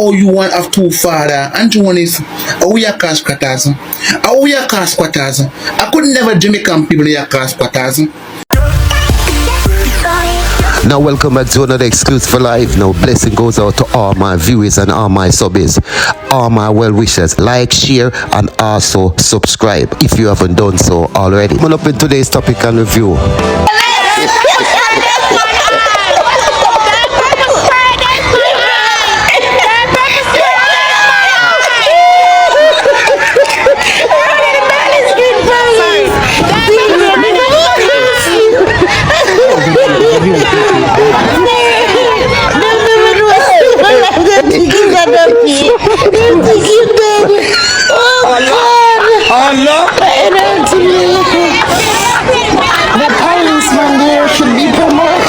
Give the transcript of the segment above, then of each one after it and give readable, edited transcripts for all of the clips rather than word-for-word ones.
how you want have two father and one is how you cast quarters. How you cast quarters. I could never Jamaican people here cast quarters. Now welcome back to another exclusive for life. Now blessing goes out to all my viewers and all my subbies, all my well wishers. Like, share and also subscribe if you haven't done so already. Coming up in today's topic and review. The policeman there should be promoted.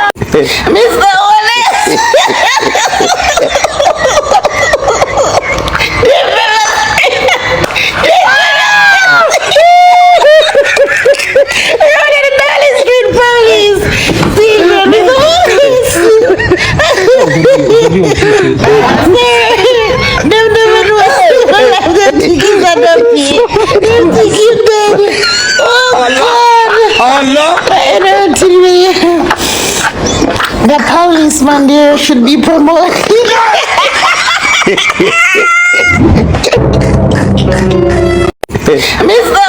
Mr. The policeman there should be promoted. Mr.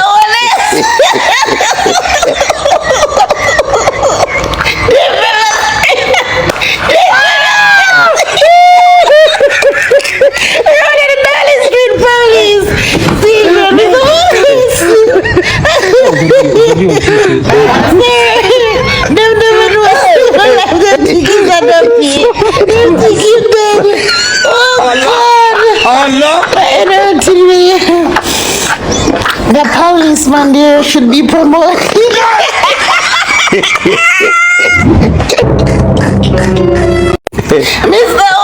The policeman there should be promoted.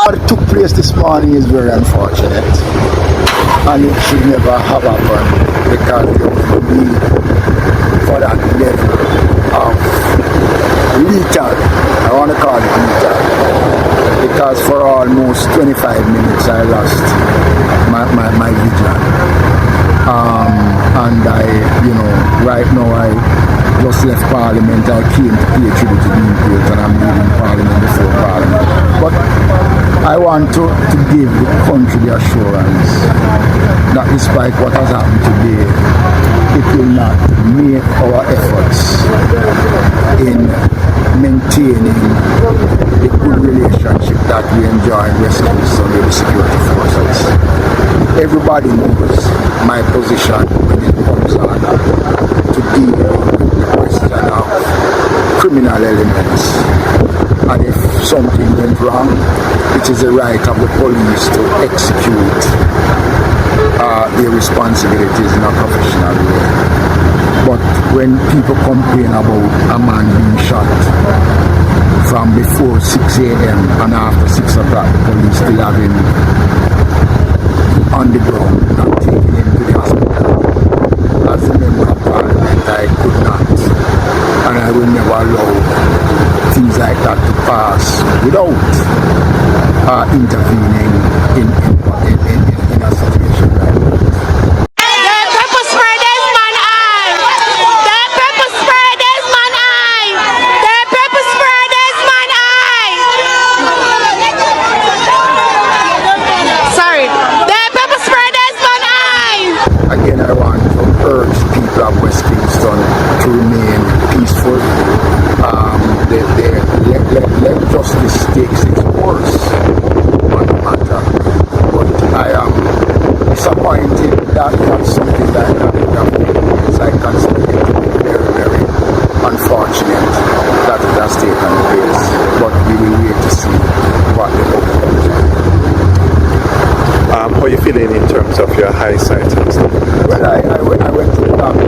What took place this morning is very unfortunate, and it should never have happened because there was no need for that level of lethal. I want to call it lethal because for almost 25 minutes I lost my vision. And I, right now I just left Parliament. I came to pay tribute to the Inquiry, and I'm leaving Parliament before Parliament. But I want to give the country the assurance that despite what has happened today, it will not make our efforts in maintaining the good relationship that we enjoy in West Coast with the security forces. Everybody knows my position when it comes on to deal with the question of criminal elements. And if something went wrong, it is the right of the police to execute their responsibilities in a professional way. But when people complain about a man being shot from before 6 a.m. and after 6 o'clock, the police still have him on the ground, not taking him to the hospital. As a member of Parliament, I could not, and I will never allow things like that to pass without intervening in a situation like that. Again, I want to urge people of West Kingston to remain peaceful. Let justice take its course on the matter. But I am disappointed that something like that would have taken place. I consider it to be very, very unfortunate that it has taken place. But we will wait to see what the outcome is. How are you feeling in terms of your eyesight and stuff? Well, I went to the doctor.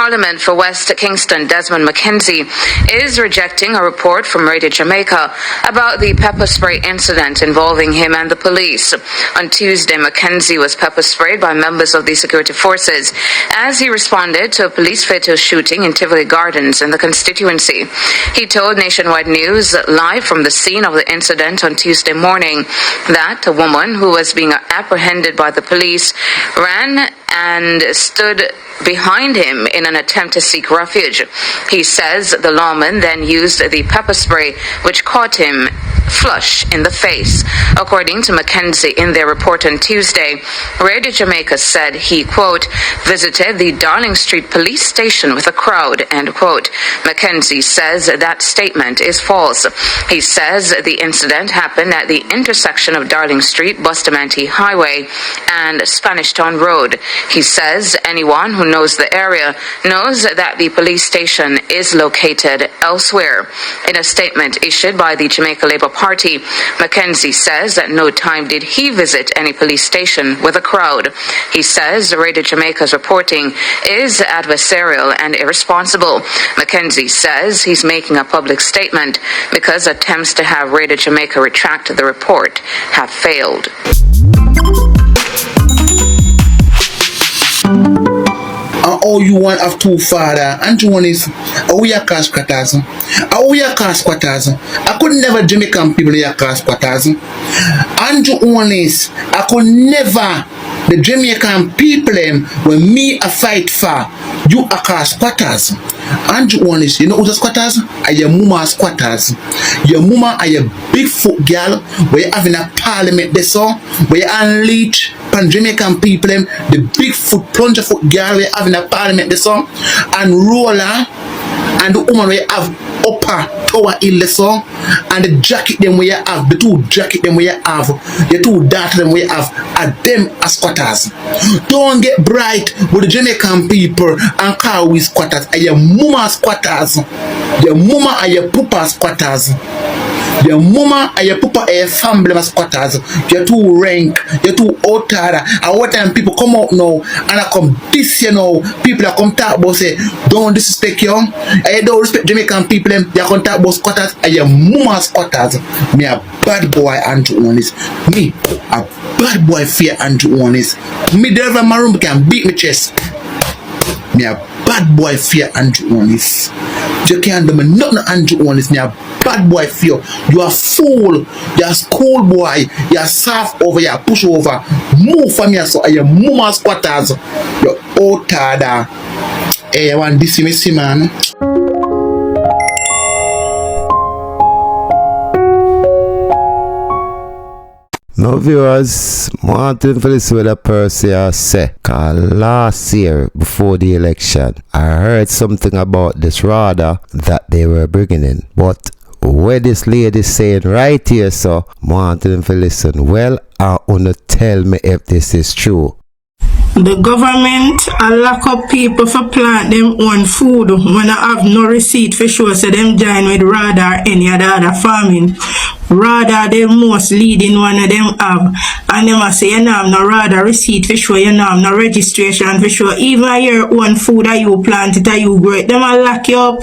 Parliament for West Kingston, Desmond McKenzie, is rejecting a report from RADA Jamaica about the pepper spray incident involving him and the police. On Tuesday, McKenzie was pepper sprayed by members of the security forces as he responded to a police fatal shooting in Tivoli Gardens in the constituency. He told Nationwide News live from the scene of the incident on Tuesday morning that a woman who was being apprehended by the police ran and stood behind him in an attempt to seek refuge. He says the lawman then used the pepper spray, which caught him flush in the face. According to McKenzie, in their report on Tuesday, RADA Jamaica said he, quote, visited the Darling Street police station with a crowd, end quote. McKenzie says that statement is false. He says the incident happened at the intersection of Darling Street, Bustamante Highway, and Spanish Town Road. He says anyone who knows the area knows that the police station is located elsewhere. In a statement issued by the Jamaica Labour Party, McKenzie says that no time did he visit any police station with a crowd. He says RADA Jamaica's reporting is adversarial and irresponsible. McKenzie says he's making a public statement because attempts to have RADA Jamaica retract the report have failed. All you want of two father and one is we are cash squatters. We are cash squatters. I could never Jamaican people are cash squatters. And one is I could never the Jamaican people when me a fight for you are cash squatters. And one is you know who's squatters? Are your mama squatters. Your mama are your big foot girl where you having a parliament this so where you unleash pan Jamaican people the big foot plunger foot girl where you having a parliament this so and roller and the woman where you have upper tower in the song and the jacket them where you have the two jacket them where you have the two daughter them where you have are them as squatters. Don't get bright with the Jamaican people and call we squatters. Are your mama squatters? Your mama are your papa squatters. Your mama and your papa are your family squatters. You're too rank, you're too outer. And what time people come out now and I come this you know, people that come talk about say don't disrespect you and you don't respect Jamaican people, they come talk about squatters and your mama squatters. Me a bad boy Andrew Honest. Me a bad boy fear Andrew Honest. Me drive my room can beat me chest. Me a bad boy fear Andrew Honest. You can't do me nothing Andrew Honest. Me a bad boy fear. You are fool. You are school boy. You are soft over. You are push over. Move from here so your mama squatters. You old tada. Hey, I want this me see man. Now viewers, Martin for this with a person say, cause last year before the election, I heard something about this RADA that they were bringing in. But where this lady saying right here, so Martin for listen, well, I wanna tell me if this is true. The government lock up people for plant them own food when I have no receipt for sure, so them join with RADA or any other farming. RADA the most leading one of them have, and them say you know no RADA receipt for sure, you know no registration for sure. Even your own food that you plant it or you grow it, them will lock you up,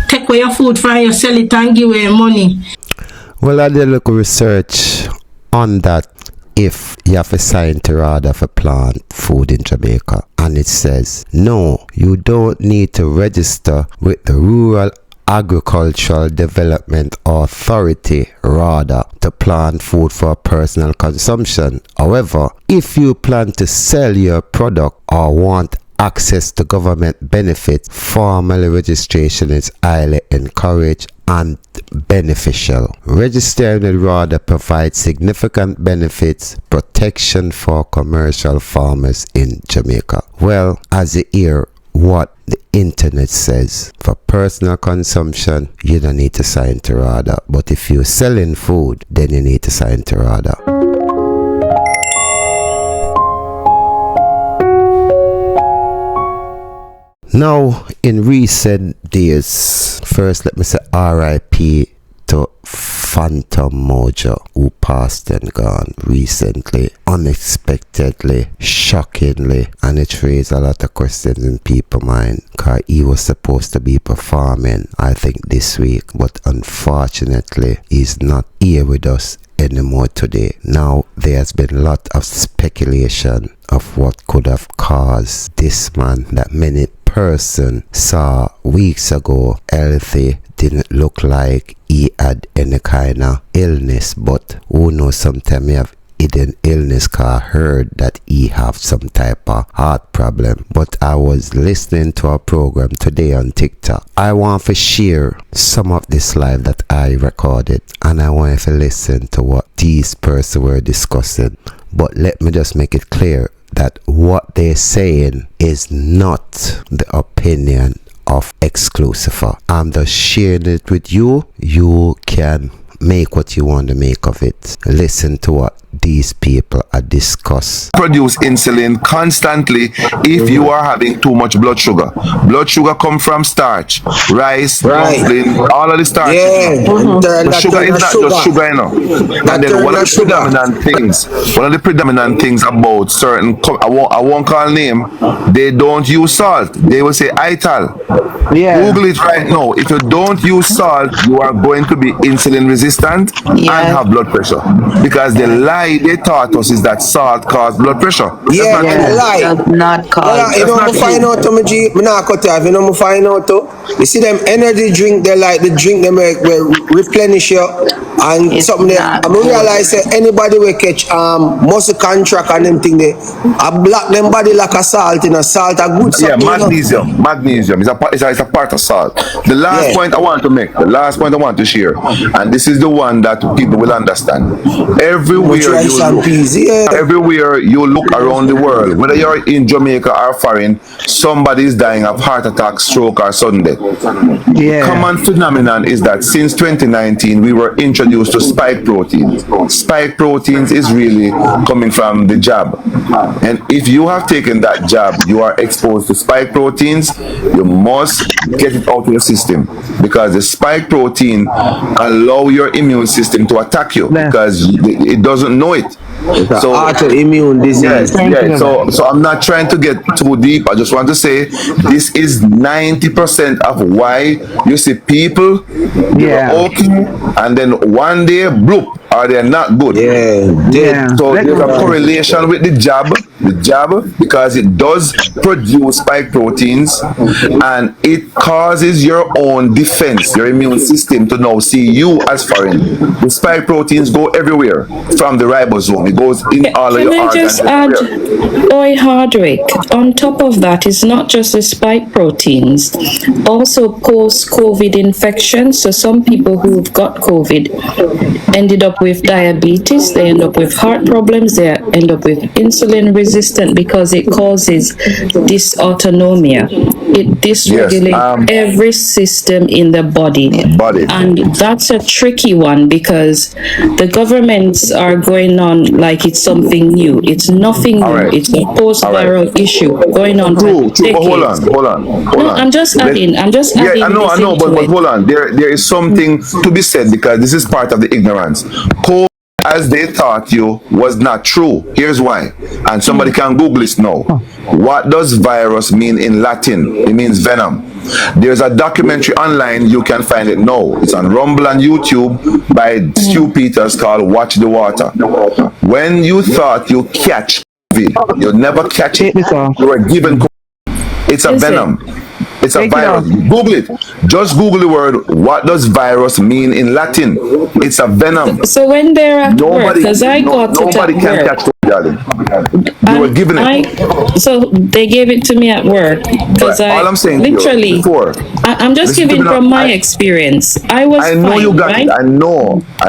take away your food from you, sell it and give away money. Well, I did look research on that. If you have a sign to RADA for plant food in Jamaica, and it says no, you don't need to register with the Rural Agricultural Development Authority RADA to plant food for personal consumption. However, if you plan to sell your product or want access to government benefits, formal registration is highly encouraged and beneficial. Registering with RADA provides significant benefits, protection for commercial farmers in Jamaica. Well, as you hear what the internet says, for personal consumption, you don't need to sign to RADA. But if you're selling food, then you need to sign to RADA. Now, in recent days, first let me say R.I.P to Phantan Mojah, who passed and gone recently, unexpectedly, shockingly, and it raised a lot of questions in people's mind, because he was supposed to be performing, I think, this week, but unfortunately he's not here with us anymore today. Now there has been a lot of speculation of what could have caused this man that many person saw weeks ago healthy, didn't look like he had any kind of illness, but who knows, sometimes he have hidden illness, cause I heard that he have some type of heart problem. But I was listening to a program today on TikTok. I want to share some of this live that I recorded, and I want to listen to what these persons were discussing. But let me just make it clear that what they're saying is not the opinion of XqLusiva. I'm just sharing it with you. You can make what you want to make of it. Listen to what these people are discuss. Produce insulin constantly if you are having too much blood sugar. Blood sugar come from starch, rice, muslin, all of the starch. The sugar is not just sugar, you know. And then one of the predominant things about certain, I won't call name, they don't use salt. They will say ital. Google it right now. If you don't use salt, you are going to be insulin resistant and have blood pressure, because the lie they taught us is that salt causes blood pressure. Not cause. You know, I find out to me, G, you know, I find out to, you see them energy drink, they like the drink them will replenish you and it's something there. I realize that anybody will catch muscle contract and them thing there, I block them body like a salt, you know, salt a good salt. Yeah, magnesium is a part of salt. The last point I want to make, the last point I want to share, and this is the one that people will understand. Everywhere you look around the world, whether you're in Jamaica or foreign, somebody is dying of heart attack, stroke, or sudden death. Common phenomenon is that since 2019 we were introduced to spike proteins. Spike proteins is really coming from the jab, and if you have taken that jab, you are exposed to spike proteins. You must get it out of your system, because the spike protein allow your immune system to attack you because it doesn't know it. So autoimmune disease. So I'm not trying to get too deep. I just want to say this is 90% of why you see people okay, and then one day bloop, or they're not good. So there's a correlation with the jab, because it does produce spike proteins, and it causes your own defense, your immune system, to now see you as foreign. The spike proteins go everywhere from the ribosome. It goes in all of your organs. Can I just add, Boy Hardwick, on top of that, it's not just the spike proteins, also post-COVID infections. So some people who've got COVID ended up with diabetes, they end up with heart problems, they end up with insulin resistant, because it causes dysautonomia. It dysregulates every system in the body. And that's a tricky one, because the governments are going on like it's something new. It's nothing new. It's a post-viral issue going on for decades. Hold on. No, I'm just adding. I know, but hold on. There is something to be said, because this is part of the ignorance. As they taught you was not true. Here's why. And somebody can Google this now. What does virus mean in Latin? It means venom. There's a documentary online, you can find it now. It's on Rumble and YouTube by Stu Peters, called Watch the Water. When you thought you catch COVID, you never catch it. You were given COVID. It's a venom. It's a virus. Google it. Just Google the word, what does virus mean in Latin? It's a venom. So when they're at work, because I got it at work. Nobody can catch COVID, darling. You were given it. So they gave it to me at work. Because all I'm saying literally, to you before, I'm just giving from my experience. I know fine, you got it. I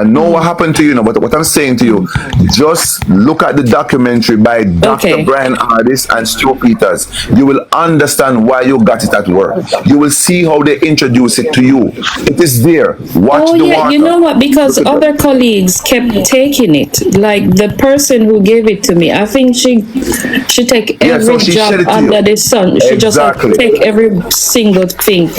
know what happened to you, but what I'm saying to you, just look at the documentary by Dr. Brian Ardis and Stu Peters. You will understand why you got it at work. cure. You will see how they introduce it to you. It is there. Watch the water. You know what? Because other colleagues kept taking it. Like the person who gave it to me, I think she take every job under the sun. She just take every single thing.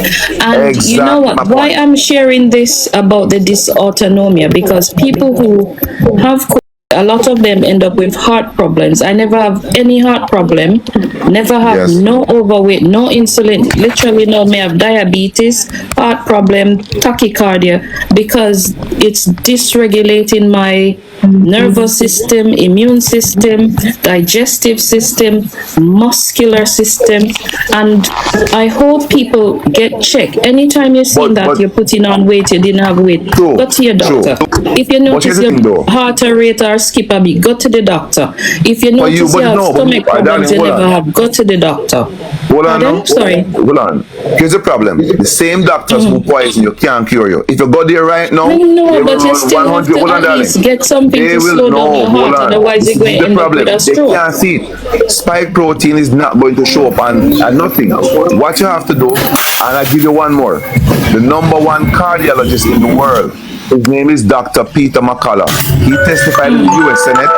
And you know what? Why I'm sharing this about the dysautonomia? Because people who have a lot of them end up with heart problems. I never have any heart problem, never have no overweight, no insulin, literally no, may have diabetes, heart problem, tachycardia, because it's dysregulating my nervous system, immune system, digestive system, muscular system, and I hope people get checked. Anytime you see that you're putting on weight, you didn't have weight, go to your doctor. If you notice your heart rate or skip a beat, go to the doctor. If you notice you have stomach problems you never have, go to the doctor. Hold on. Here's the problem. The same doctors who poison you can't cure you. If you go there right now, no, but you still have to at least get something to slow down your heart, otherwise you're going to end up with a stroke. They can't see it. Spike protein is not going to show up and nothing. What you have to do, and I'll give you one more. The #1 cardiologist in the world, his name is Dr. Peter McCullough. He testified in the US Senate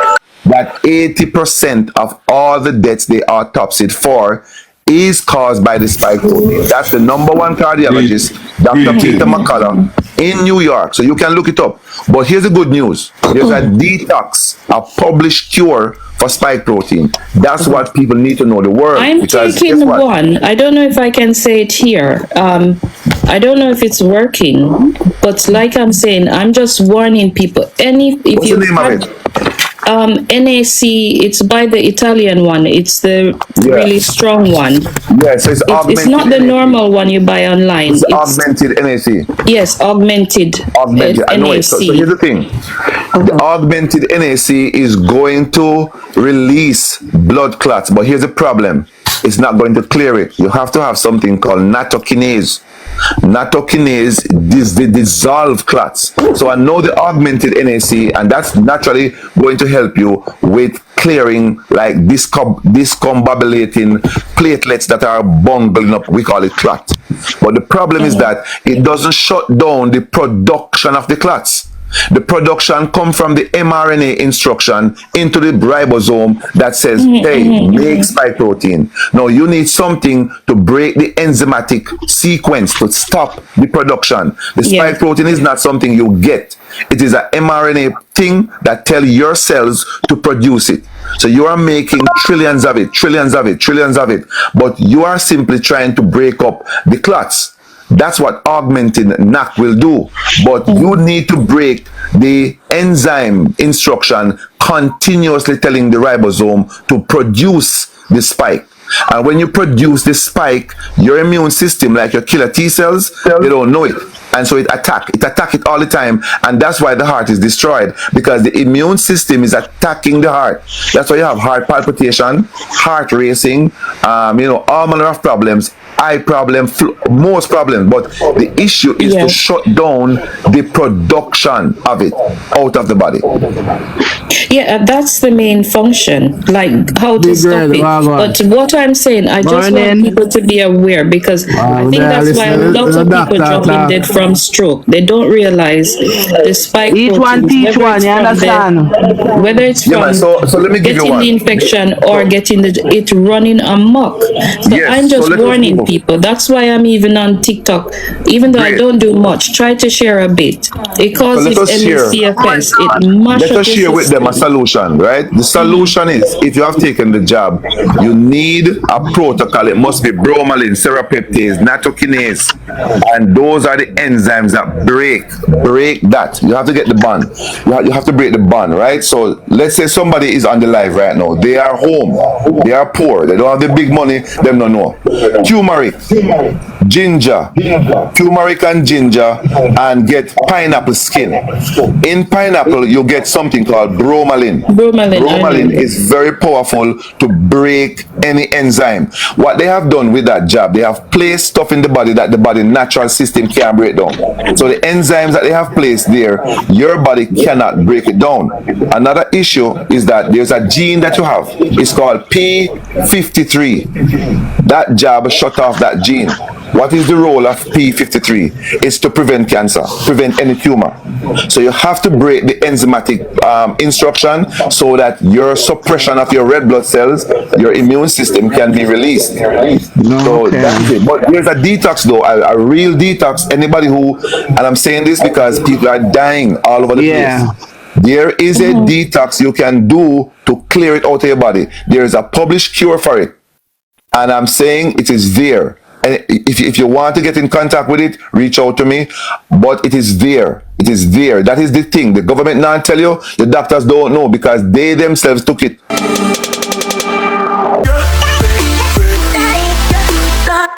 that 80% of all the deaths they autopsied for is caused by the spike protein. That's the #1 cardiologist, Dr. Peter McCullough, in New York. So you can look it up. But here's the good news. There's a detox, a published cure for spike protein. That's what people need to know the word. I'm taking one. I don't know if I can say it here. I don't know if it's working, but like I'm saying, I'm just warning people. What's the name of it? NAC, it's by the Italian one. It's the really strong one. Yes, so it's not the normal one you buy online. It's augmented NAC. Yes, augmented. I know it. So here's the thing. The augmented NAC is going to release blood clots, but here's the problem. It's not going to clear it. You have to have something called nattokinase. Nattokinase dissolve clots. So I know the augmented NAC, and that's naturally going to help you with clearing like discombobulating platelets that are bungling up. We call it clot. But the problem is that it doesn't shut down the production of the clots. The production comes from the mRNA instruction into the ribosome that says, hey, make spike protein. Now you need something to break the enzymatic sequence to stop the production. The spike protein is not something you get. It is an mRNA thing that tells your cells to produce it. So you are making trillions of it, but you are simply trying to break up the clots. That's what augmented NAC will do. But you need to break the enzyme instruction continuously telling the ribosome to produce the spike. And when you produce the spike, your immune system, like your killer T cells, they don't know it. And so it attack it all the time. And that's why the heart is destroyed, because the immune system is attacking the heart. That's why you have heart palpitation, heart racing, all manner of problems, eye problem, most problems. But the issue is to shut down the production of it out of the body. Yeah, that's the main function, like how to stop it. But what I'm saying, I just want people to be aware, because I think that's why lots of people dropping dead from stroke. They don't realize the spike each one teach one, you understand? Whether it's from so let me give getting the infection or getting it running amok. So I'm just warning people. That's why I'm even on TikTok, even though I don't do much. Try to share a bit. It causes MCFS. It mashes. Let us share with them a solution, right? The solution is, if you have taken the jab, you need a protocol. It must be bromelain, serrapeptase, nattokinase, and those are the enzymes that break that. You have to get the bond. You have to break the bond, right? So let's say somebody is on the live right now. They are home. They are poor. They don't have the big money. Them don't know. Turmeric, ginger, turmeric and ginger, and get pineapple skin. In pineapple, you get something called bromelain. Bromelain is very powerful to break any enzyme. What they have done with that jab, they have placed stuff in the body that the body natural system can't break down. So the enzymes that they have placed there, your body cannot break it down. Another issue is that there's a gene that you have. It's called P53. That jab shut off that gene. What is the role of P53? It's to prevent cancer, prevent any tumor. So you have to break the enzymatic instruction so that your suppression of your red blood cells, your immune system can be released. So that's it. But there's a detox though, a real detox. Anybody who, and I'm saying this because people are dying all over the place. There is a detox you can do to clear it out of your body. There is a published cure for it. And I'm saying it is there. And if you want to get in contact with it, reach out to me. But it is there. It is there. That is the thing. The government not tell you. The doctors don't know because they themselves took it.